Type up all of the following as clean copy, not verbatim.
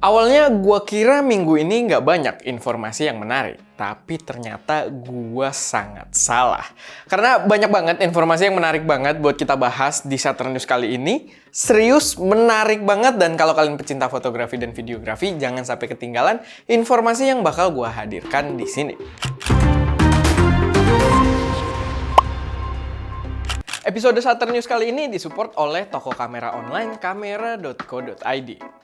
Awalnya gua kira minggu ini nggak banyak informasi yang menarik, tapi ternyata gua sangat salah. Karena banyak banget informasi yang menarik banget buat kita bahas di Saturn News kali ini. Serius menarik banget, dan kalau kalian pecinta fotografi dan videografi, jangan sampai ketinggalan informasi yang bakal gua hadirkan di sini. Episode Saturn News kali ini disupport oleh toko kamera online kamera.co.id.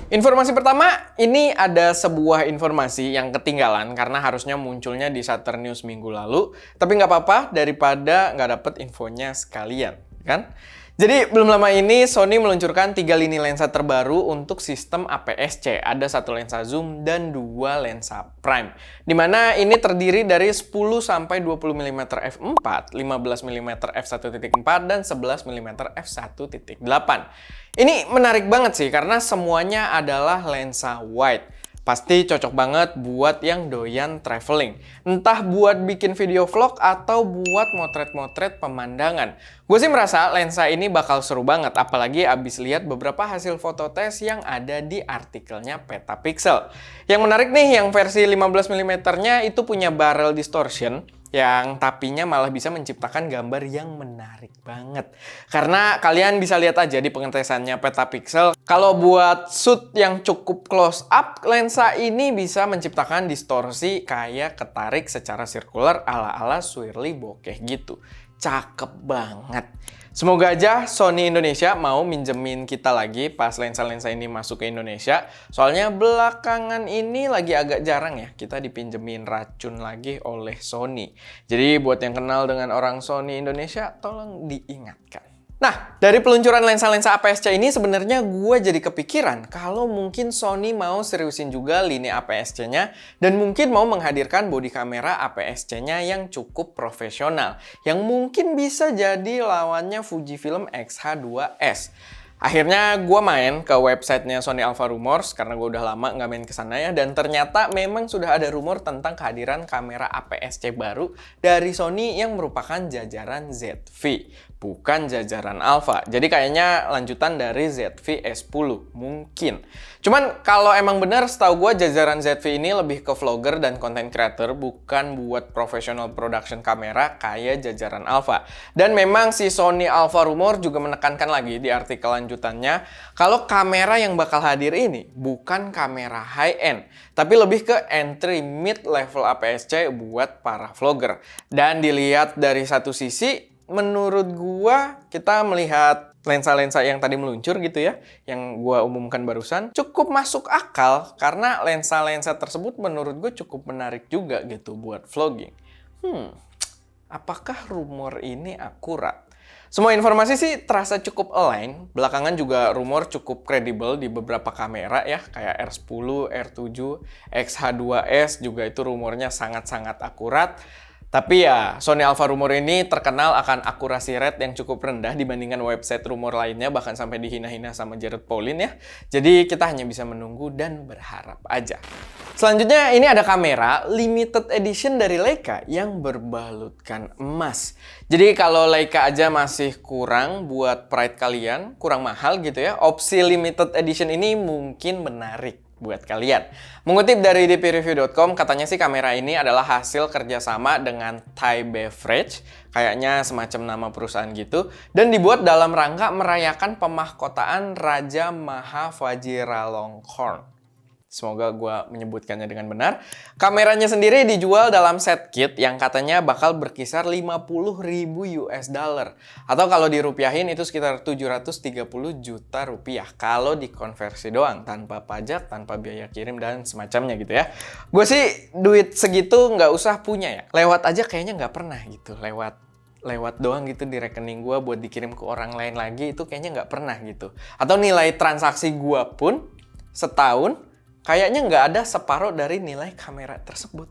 Informasi pertama, ini ada sebuah informasi yang ketinggalan karena harusnya munculnya di Saturn News minggu lalu. Tapi nggak apa-apa, daripada nggak dapet infonya sekalian, kan? Jadi, belum lama ini Sony meluncurkan 3 lini lensa terbaru untuk sistem APS-C. Ada 1 lensa zoom dan 2 lensa prime. Dimana ini terdiri dari 10-20 mm f4, 15 mm f1.4, dan 11 mm f1.8. Ini menarik banget sih, karena semuanya adalah lensa wide. Pasti cocok banget buat yang doyan traveling. Entah buat bikin video vlog atau buat motret-motret pemandangan. Gue sih merasa lensa ini bakal seru banget, apalagi abis lihat beberapa hasil foto tes yang ada di artikelnya Petapixel. Yang menarik nih, yang versi 15 mm-nya itu punya barrel distortion, yang tapinya malah bisa menciptakan gambar yang menarik banget. Karena kalian bisa lihat aja di pengetesannya Petapixel, kalau buat shoot yang cukup close up, lensa ini bisa menciptakan distorsi kayak ketarik secara sirkular ala-ala swirly bokeh gitu. Cakep banget. Semoga aja Sony Indonesia mau minjemin kita lagi pas lensa-lensa ini masuk ke Indonesia. Soalnya belakangan ini lagi agak jarang ya kita dipinjemin racun lagi oleh Sony. Jadi buat yang kenal dengan orang Sony Indonesia, tolong diingatkan. Nah, dari peluncuran lensa-lensa APS-C ini sebenarnya gue jadi kepikiran kalau mungkin Sony mau seriusin juga lini APS-C-nya dan mungkin mau menghadirkan bodi kamera APS-C-nya yang cukup profesional, yang mungkin bisa jadi lawannya Fujifilm X-H2S. Akhirnya gue main ke websitenya Sony Alpha Rumors karena gue udah lama nggak main kesana ya, dan ternyata memang sudah ada rumor tentang kehadiran kamera APS-C baru dari Sony yang merupakan jajaran ZV, bukan jajaran Alpha. Jadi kayaknya lanjutan dari ZV S10 mungkin. Cuman kalau emang bener, setahu gue jajaran ZV ini lebih ke vlogger dan content creator, bukan buat professional production kamera kayak jajaran Alpha. Dan memang si Sony Alpha Rumor juga menekankan lagi di artikel lanjutannya kalau kamera yang bakal hadir ini bukan kamera high-end, tapi lebih ke entry mid-level APS-C buat para vlogger. Dan dilihat dari satu sisi, menurut gua kita melihat lensa-lensa yang tadi meluncur gitu ya, yang gua umumkan barusan, cukup masuk akal karena lensa-lensa tersebut menurut gue cukup menarik juga gitu buat vlogging. Apakah rumor ini akurat? Semua informasi sih terasa cukup align. Belakangan juga rumor cukup kredibel di beberapa kamera ya, kayak R10, R7, X-H2S juga itu rumornya sangat-sangat akurat. Tapi ya, Sony Alpha Rumor ini terkenal akan akurasi rate yang cukup rendah dibandingkan website rumor lainnya, bahkan sampai dihina-hina sama Jared Polin ya. Jadi kita hanya bisa menunggu dan berharap aja. Selanjutnya ini ada kamera limited edition dari Leica yang berbalutkan emas. Jadi kalau Leica aja masih kurang buat pride kalian, kurang mahal gitu ya, opsi limited edition ini mungkin menarik buat kalian. Mengutip dari dpreview.com, katanya sih kamera ini adalah hasil kerjasama dengan Thai Beverage, kayaknya semacam nama perusahaan gitu, dan dibuat dalam rangka merayakan pemahkotaan Raja Maha Vajiralongkorn. Semoga gue menyebutkannya dengan benar. Kameranya sendiri dijual dalam set kit yang katanya bakal berkisar 50.000 US dollar. Atau kalau dirupiahin itu sekitar 730 juta rupiah. Kalau dikonversi doang, tanpa pajak, tanpa biaya kirim, dan semacamnya gitu ya. Gue sih duit segitu nggak usah punya ya. Lewat aja kayaknya nggak pernah gitu. Lewat doang gitu di rekening gue buat dikirim ke orang lain lagi, itu kayaknya nggak pernah gitu. Atau nilai transaksi gue pun setahun kayaknya nggak ada separuh dari nilai kamera tersebut.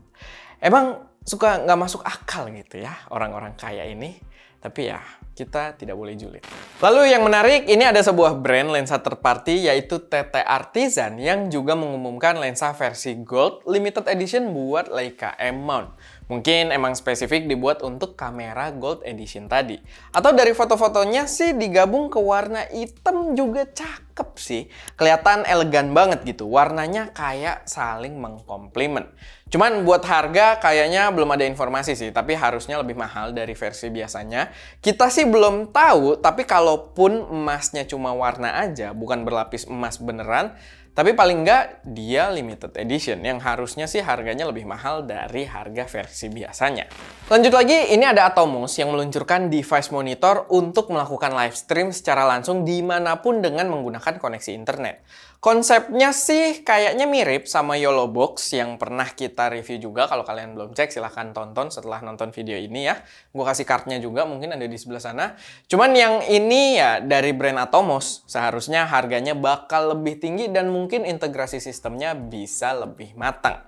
Emang suka nggak masuk akal gitu ya orang-orang kaya ini. Tapi ya kita tidak boleh julid. Lalu yang menarik, ini ada sebuah brand lensa third party yaitu TT Artisan yang juga mengumumkan lensa versi Gold Limited Edition buat Leica M mount. Mungkin emang spesifik dibuat untuk kamera Gold Edition tadi. Atau dari foto-fotonya sih digabung ke warna hitam juga cakep sih. Kelihatan elegan banget gitu. Warnanya kayak saling mengkomplement. Cuman buat harga kayaknya belum ada informasi sih. Tapi harusnya lebih mahal dari versi biasanya. Kita sih belum tahu. Tapi kalaupun emasnya cuma warna aja, bukan berlapis emas beneran, tapi paling nggak dia limited edition yang harusnya sih harganya lebih mahal dari harga versi biasanya. Lanjut lagi, ini ada Atomos yang meluncurkan device monitor untuk melakukan live stream secara langsung dimanapun dengan menggunakan koneksi internet. Konsepnya sih kayaknya mirip sama YOLO Box yang pernah kita review juga. Kalau kalian belum cek, silahkan tonton setelah nonton video ini ya. Gue kasih cardnya juga, mungkin ada di sebelah sana. Cuman yang ini ya dari brand Atomos, seharusnya harganya bakal lebih tinggi dan mungkin integrasi sistemnya bisa lebih matang.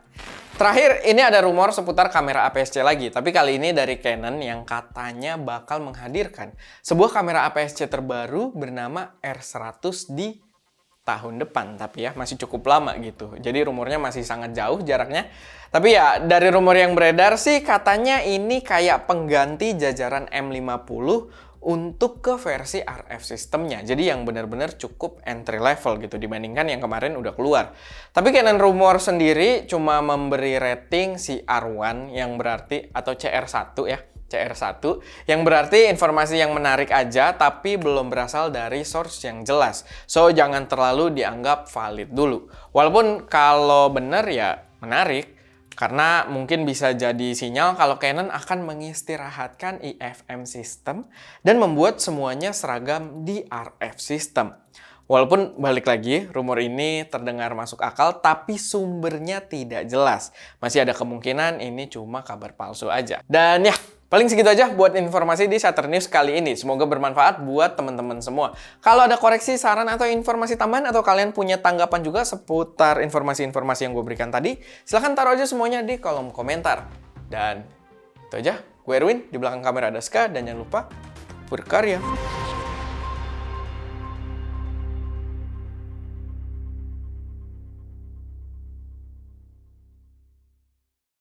Terakhir, ini ada rumor seputar kamera APS-C lagi, tapi kali ini dari Canon yang katanya bakal menghadirkan sebuah kamera APS-C terbaru bernama R100 di tahun depan, tapi ya masih cukup lama gitu. Jadi rumornya masih sangat jauh jaraknya. Tapi ya dari rumor yang beredar sih katanya ini kayak pengganti jajaran M50 untuk ke versi RF sistemnya. Jadi yang benar-benar cukup entry level gitu dibandingkan yang kemarin udah keluar. Tapi Canon rumor sendiri cuma memberi rating si R1 yang berarti atau CR1 ya. CR1 yang berarti informasi yang menarik aja tapi belum berasal dari source yang jelas. So jangan terlalu dianggap valid dulu. Walaupun kalau bener ya menarik karena mungkin bisa jadi sinyal kalau Canon akan mengistirahatkan IFM system dan membuat semuanya seragam di RF system. Walaupun balik lagi, rumor ini terdengar masuk akal, tapi sumbernya tidak jelas. Masih ada kemungkinan ini cuma kabar palsu aja. Dan ya, paling segitu aja buat informasi di Shutter News kali ini. Semoga bermanfaat buat teman-teman semua. Kalau ada koreksi, saran, atau informasi tambahan, atau kalian punya tanggapan juga seputar informasi-informasi yang gue berikan tadi, silahkan taruh aja semuanya di kolom komentar. Dan itu aja, gue Erwin, di belakang kamera ada Ska, dan jangan lupa berkarya.